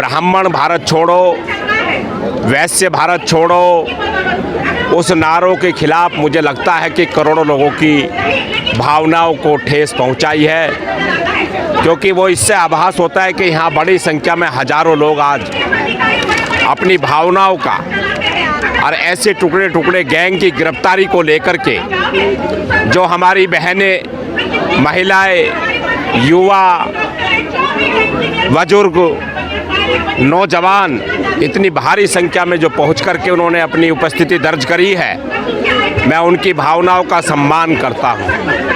ब्राह्मण भारत छोड़ो, वैश्य भारत छोड़ो, उस नारों के खिलाफ मुझे लगता है कि करोड़ों लोगों की भावनाओं को ठेस पहुंचाई है, क्योंकि वो इससे आभास होता है कि यहाँ बड़ी संख्या में हजारों लोग आज अपनी भावनाओं का और ऐसे टुकड़े टुकड़े गैंग की गिरफ्तारी को लेकर के जो हमारी बहनें, महिलाएं, युवा, बुजुर्ग, नौजवान इतनी भारी संख्या में जो पहुंच करके उन्होंने अपनी उपस्थिति दर्ज करी है, मैं उनकी भावनाओं का सम्मान करता हूं।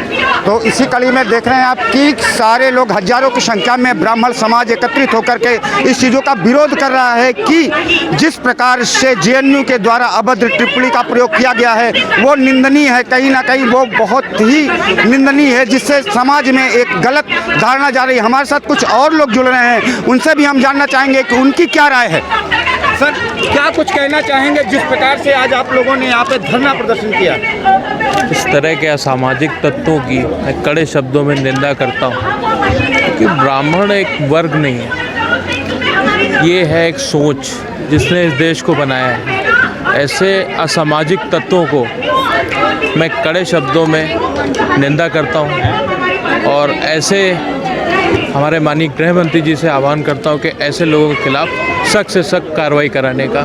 तो इसी कड़ी में देख रहे हैं आप कि सारे लोग हजारों की संख्या में ब्राह्मण समाज एकत्रित होकर के इस चीज़ों का विरोध कर रहा है कि जिस प्रकार से जेएनयू के द्वारा अभद्र टिप्पणी का प्रयोग किया गया है वो निंदनीय है, कहीं ना कहीं वो बहुत ही निंदनीय है, जिससे समाज में एक गलत धारणा जा रही है। हमारे साथ कुछ और लोग जुड़ रहे हैं, उनसे भी हम जानना चाहेंगे कि उनकी क्या राय है। सर, क्या कुछ कहना चाहेंगे जिस प्रकार से आज आप लोगों ने यहाँ पे धरना प्रदर्शन किया? इस तरह के असामाजिक तत्वों की मैं कड़े शब्दों में निंदा करता हूँ कि ब्राह्मण एक वर्ग नहीं है, ये है एक सोच जिसने इस देश को बनाया है। ऐसे असामाजिक तत्वों को मैं कड़े शब्दों में निंदा करता हूँ और ऐसे हमारे माननीय गृह मंत्री जी से आह्वान करता हूँ कि ऐसे लोगों के खिलाफ सख्त से सख्त कार्रवाई कराने का।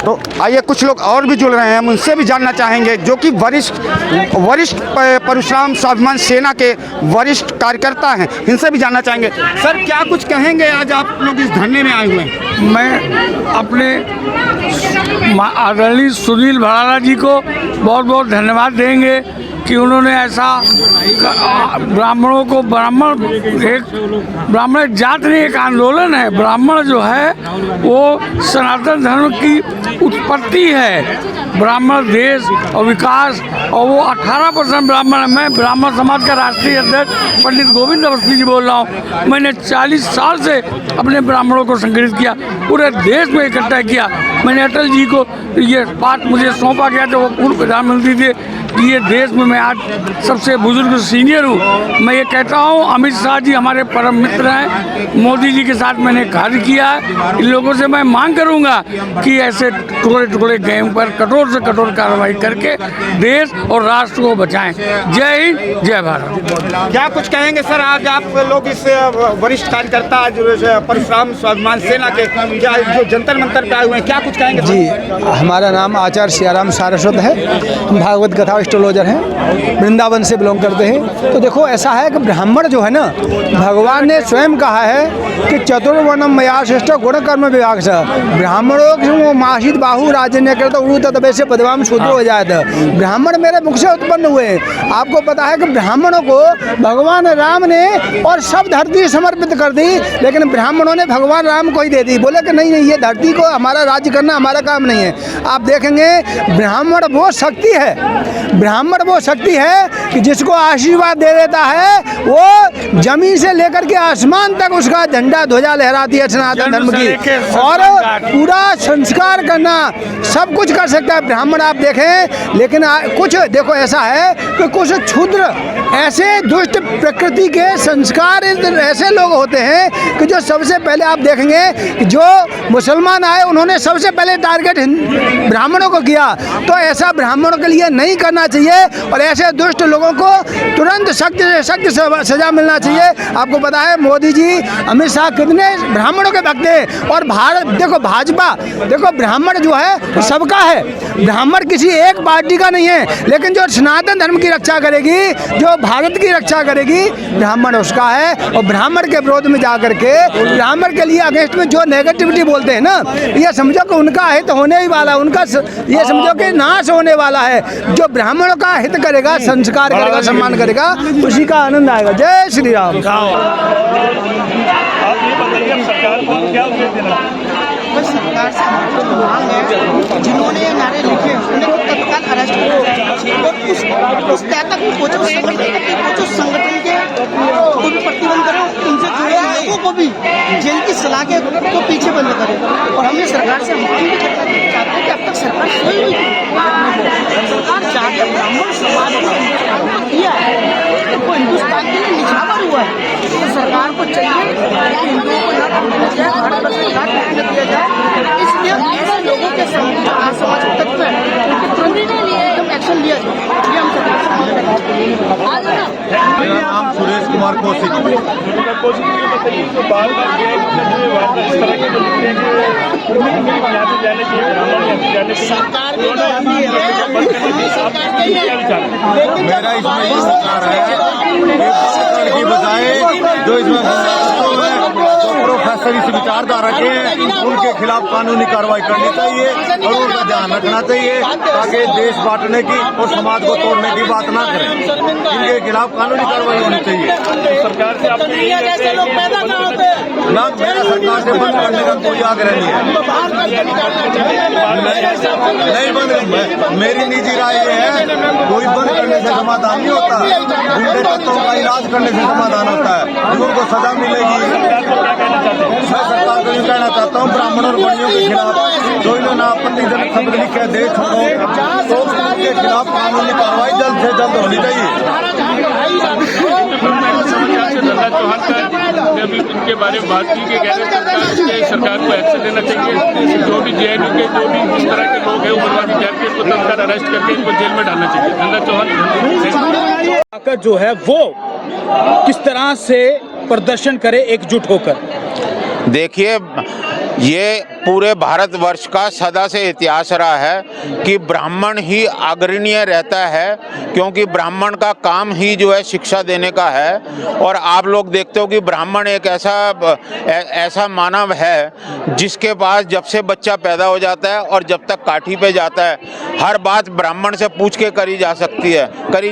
तो आइए कुछ लोग और भी जुड़ रहे हैं, हम उनसे भी जानना चाहेंगे, जो कि वरिष्ठ परशुराम स्वाभिमान सेना के वरिष्ठ कार्यकर्ता हैं, इनसे भी जानना चाहेंगे। सर, क्या कुछ कहेंगे, आज आप लोग इस धरने में आए हुए हैं? मैं अपने आदरणीय सुनील भराला जी को बहुत बहुत धन्यवाद देंगे कि उन्होंने ऐसा ब्राह्मणों को ब्राह्मण जात नहीं, एक आंदोलन है। ब्राह्मण जो है वो सनातन धर्म की उत्पत्ति है, ब्राह्मण देश और विकास, और वो 18% ब्राह्मण है। मैं ब्राह्मण समाज का राष्ट्रीय अध्यक्ष पंडित गोविंद अवस्थी जी बोल रहा हूँ। मैंने 40 साल से अपने ब्राह्मणों को संगठित किया, पूरे देश में इकट्ठा किया। मैंने अटल जी को ये बात मुझे सौंपा गया जो वो पूर्व प्रधानमंत्री थे, ये देश में मैं आज सबसे बुजुर्ग सीनियर हूँ। मैं ये कहता हूँ, अमित शाह जी हमारे परम मित्र हैं, मोदी जी के साथ मैंने कार्य किया है। इन लोगों से मैं मांग करूँगा कि ऐसे टुकड़े टुकड़े गैंग पर कठोर से कठोर कार्रवाई करके देश और राष्ट्र को बचाएं। जय हिंद, जय भारत। क्या कुछ कहेंगे सर, आज आप लोग इस वरिष्ठ कार्यकर्ता परशुराम स्वाभिमान सेना के जो जंतर मंतर पे आए हुए हैं, क्या कुछ कहेंगे? जी, हमारा नाम आचार्य सियाराम सारस्वत है, हम भागवत कथा एस्ट्रोलॉजर हैं, वृंदावन से बिलोंग करते हैं। तो देखो, ऐसा है कि ब्राह्मण जो है ना, भगवान ने स्वयं कहा है कि चतुर्वर्णम मया श्रेष्ठ गुण कर्म विभाग से ब्राह्मणों को माहित बाहु राजन्य करता उड़ू तदवैसे पदवाम शूद्र हो जाए। ब्राह्मण मेरे मुख से उत्पन्न हुए। आपको पता है कि ब्राह्मणों को भगवान राम ने और सब धरती समर्पित कर दी, लेकिन ब्राह्मणों ने भगवान राम को ही दे दी। बोले कि नहीं, ये धरती को हमारा राज्य करना हमारा काम नहीं है। आप देखेंगे, ब्राह्मण वो शक्ति है, ब्राह्मण वो शक्ति है कि जिसको आशीर्वाद दे देता है, वो जमीन से लेकर के आसमान तक उसका झंडा ध्वजा लहराती है सनातन धर्म की, और पूरा संस्कार करना सब कुछ कर सकता है ब्राह्मण। आप देखें, लेकिन कुछ देखो ऐसा है कि कुछ क्षुद्र ऐसे दुष्ट प्रकृति के संस्कार ऐसे लोग होते हैं कि जो सबसे पहले आप देखेंगे कि जो मुसलमान आए उन्होंने सबसे पहले टारगेट ब्राह्मणों को किया। तो ऐसा ब्राह्मणों के लिए नहीं करना चाहिए और ऐसे दुष्ट लोगों को तुरंत सख्त से सख्त सजा मिलना चाहिए। आपको पता है, मोदी जी, अमित शाह कितने ब्राह्मणों के भक्त हैं। और भारत देखो, भाजपा देखो, ब्राह्मण जो है सबका है, ब्राह्मण किसी एक पार्टी का नहीं है, लेकिन जो सनातन धर्म की रक्षा करेगी, जो भारत की रक्षा करेगी, ब्राह्मण उसका है। और ब्राह्मण के विरोध में जाकर के, ब्राह्मण के लिए अगेंस्ट में जो नेगेटिविटी बोलते हैं ना, ये समझो कि उनका हित होने ही वाला, उनका ये समझो कि नाश होने वाला है। जो ब्राह्मणों का हित करेगा, संस्कार करेगा, सम्मान करेगा, उसी का आनंद आएगा। जय श्री राम। सरकार से हमारी जो मांग है, जिन्होंने ये नारे लिखे उन्हें तत्काल अरेस्ट करना चाहिए और उस तय तक पहुँचो संगठन के कोई भी प्रतिबंध करें, उनसे जुड़े लोगों को भी जेल की सलाह के को पीछे बंद करें। और हमने सरकार से मांग भी चाहते हैं कि अब तक सरकार सोई हुई थी, सरकार चाहते ब्राह्मण समाज ने किया है, वो हिंदुस्तान के लिए निछावर हुआ है। तो सरकार को चाहिए कि हिंदुओं को मेरा नाम सुरेश कुमार कौशिक। सरकार भी तो अभी है, सरकार नहीं है। मेरा इसमें ये विचार है कि सरकार की बजाय जो इसमें जो प्रोफेसर इस विचारधारा के हैं उनके खिलाफ कानूनी कार्रवाई करनी चाहिए और उनका ध्यान रखना चाहिए ताकि देश बांटने की और समाज को तोड़ने की बात ना करें। इनके खिलाफ कानूनी कार्रवाई होनी चाहिए। सरकार से आप जैसे लोग पैदा कहाँ होते हैं ना मेरा सरकार से बंद करने का कोई आग्रह नहीं है। तो बाहर करके निकालना चाहिए। नहीं बंद, मेरी निजी राय ये है कोई बंद करने से समाधान नहीं होता, गुंडे तत्वों का इलाज करने से समाधान होता है, उनको सजा मिलेगी। मैं सरकार को ये कहना चाहता हूँ ब्राह्मण और बनियों के खिलाफ जो इन्होंने आपत्तिजनक शब्द लिखे दे छोड़ो तो उनके खिलाफ कानूनी कार्रवाई जल्द से जल्द होनी चाहिए। अभी इनके बारे में बात की कि कह रहे सरकार को एक्शन लेना चाहिए, जो भी जेएनयू के जो भी इस तरह के लोग हैं उग्रवादी कैंप को तत्काल अरेस्ट करके इनको जेल में डालना चाहिए। नंदा चौहान जो है वो किस तरह से प्रदर्शन करे एकजुट होकर। देखिए, ये पूरे भारतवर्ष का सदा से इतिहास रहा है कि ब्राह्मण ही अग्रणीय रहता है, क्योंकि ब्राह्मण का काम ही जो है शिक्षा देने का है। और आप लोग देखते हो कि ब्राह्मण एक ऐसा मानव है जिसके पास जब से बच्चा पैदा हो जाता है और जब तक काठी पे जाता है हर बात ब्राह्मण से पूछ के करी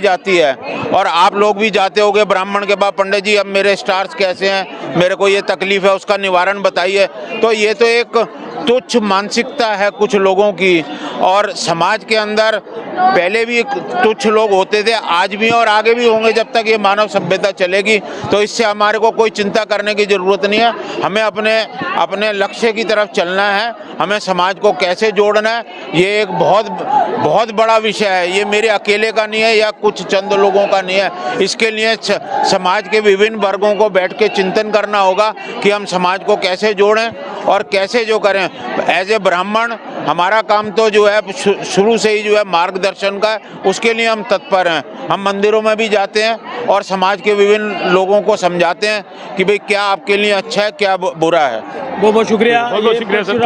जाती है। और आप लोग भी जाते होगे ब्राह्मण के पास, पंडित जी अब मेरे स्टार्स कैसे हैं, मेरे को ये तकलीफ है, उसका निवारण बताइए। तो ये तो एक तुच्छ मानसिकता है कुछ लोगों की, और समाज के अंदर पहले भी तुच्छ लोग होते थे, आज भी और आगे भी होंगे जब तक ये मानव सभ्यता चलेगी। तो इससे हमारे को कोई चिंता करने की ज़रूरत नहीं है। हमें अपने लक्ष्य की तरफ चलना है, हमें समाज को कैसे जोड़ना है, ये एक बहुत बड़ा विषय है। ये मेरे अकेले का नहीं है या कुछ चंद लोगों का नहीं है। इसके लिए समाज के विभिन्न वर्गों को बैठ के चिंतन करना होगा कि हम समाज को कैसे जोड़ें और कैसे जो करें। एज ए ब्राह्मण हमारा काम तो जो है शुरू से ही जो है मार्गदर्शन का है, उसके लिए हम तत्पर हैं। हम मंदिरों में भी जाते हैं और समाज के विभिन्न लोगों को समझाते हैं कि भाई क्या आपके लिए अच्छा है, क्या बुरा है। बहुत बहुत शुक्रिया। सर।